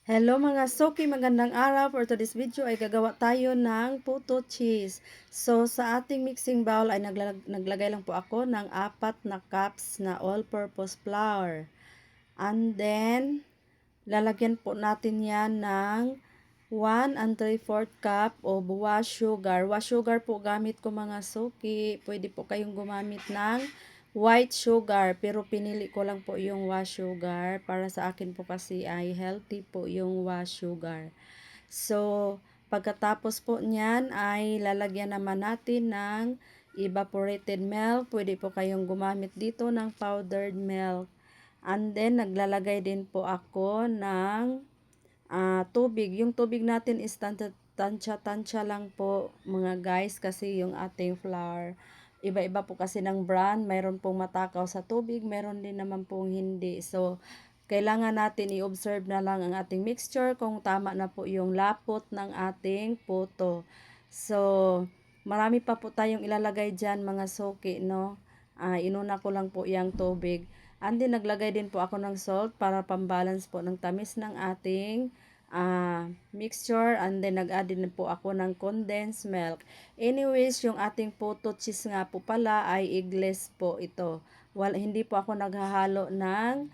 Hello mga Soki, magandang araw. For today's video ay gagawa tayo ng puto cheese. So sa ating mixing bowl ay naglagay lang po ako ng 4 na cups na all-purpose flour. And then lalagyan po natin yan ng 1 and 3/4 cup of wash sugar. Wash sugar po gamit ko mga Soki. Pwede po kayong gumamit ng white sugar, pero pinili ko lang po yung wash sugar para sa akin po kasi ay healthy po yung wash sugar. So, pagkatapos po niyan ay lalagyan naman natin ng evaporated milk. Pwede po kayong gumamit dito ng powdered milk. And then, naglalagay din po ako ng tubig. Yung tubig natin is tansya-tansya lang po mga guys, kasi yung ating flour iba-iba po kasi ng brand. Mayroon pong matakaw sa tubig, mayroon din naman pong hindi. So kailangan natin i-observe na lang ang ating mixture kung tama na po yung lapot ng ating puto. So marami pa po tayong ilalagay dyan mga soki, no? Inuna ko lang po yung tubig. And then naglagay din po ako ng salt para pambalance po ng tamis ng ating mixture. And then nag-add din po ako ng condensed milk. Anyways, yung ating puto cheese nga po pala ay eggless po ito. Hindi po ako naghahalo ng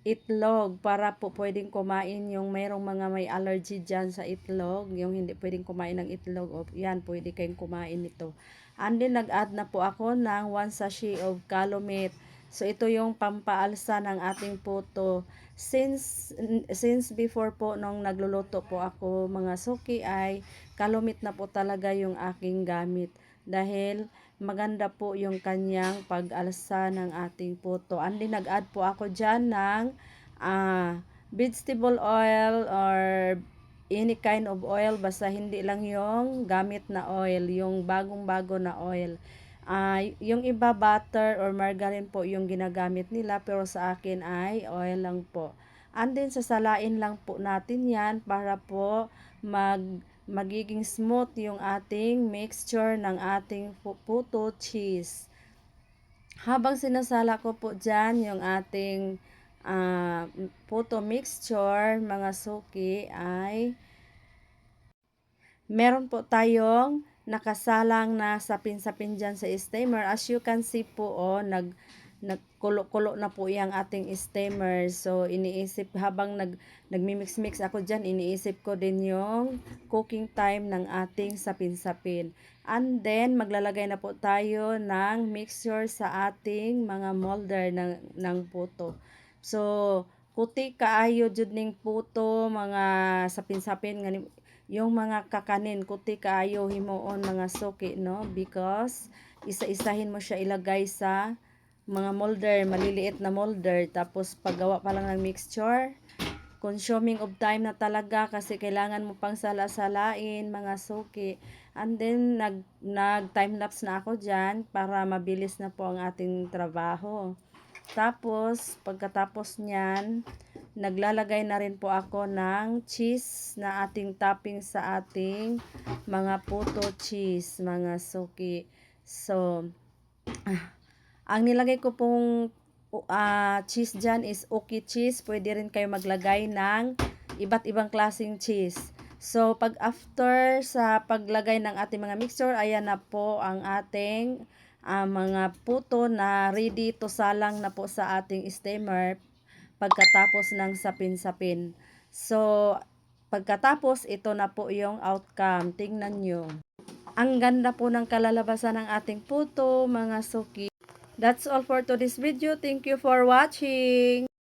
itlog para po pwedeng kumain yung mayroong mga may allergy dyan sa itlog, yung hindi pwedeng kumain ng itlog, o yan, pwede kayong kumain nito. And then nag-add na po ako ng 1 sachet of calumet. So ito yung pampaalsa ng ating puto. Since before po nung nagluluto po ako mga suki ay calumet na po talaga yung aking gamit, dahil maganda po yung kanyang pag-alsa ng ating puto. And then nag-add po ako dyan ng vegetable oil or any kind of oil, basta hindi lang yung gamit na oil, yung bagong-bago na oil. Yung iba butter or margarine po yung ginagamit nila, pero sa akin ay oil lang po. And then sasalain lang po natin yan para po magiging smooth yung ating mixture ng ating puto cheese. Habang sinasala ko po dyan yung ating puto mixture mga suki, ay meron po tayong nakasalang na sapin-sapin dyan sa steamer. As you can see po, nagkulo-kulo na po yung ating steamer. So, iniisip, habang nagmimix-mix ako dyan, iniisip ko din yung cooking time ng ating sapin-sapin. And then, maglalagay na po tayo ng mixture sa ating mga molder ng puto. So, kuti kaayo jud ning puto, mga sapin-sapin, yung mga kakanin kuti kaayo himuon mga suki, no? Because isa-isahin mo siya ilagay sa mga molder, maliliit na molder, tapos paggawa pa lang ng mixture, consuming of time na talaga, kasi kailangan mo pang sala-salain mga suki. And then nag time lapse na ako diyan para mabilis na po ang ating trabaho. Tapos pagkatapos niyan, naglalagay na rin po ako ng cheese na ating topping sa ating mga puto cheese mga suki. So ang nilagay ko pong cheese dyan is Oki cheese. Pwede rin kayo maglagay ng iba't ibang klaseng cheese. So pag after sa paglagay ng ating mga mixture, ayan na po ang ating mga puto na ready to salang na po sa ating steamer pagkatapos ng sapin-sapin. So, pagkatapos, ito na po yung outcome. Tingnan nyo. Ang ganda po ng kalalabasan ng ating puto, mga suki. That's all for today's video. Thank you for watching.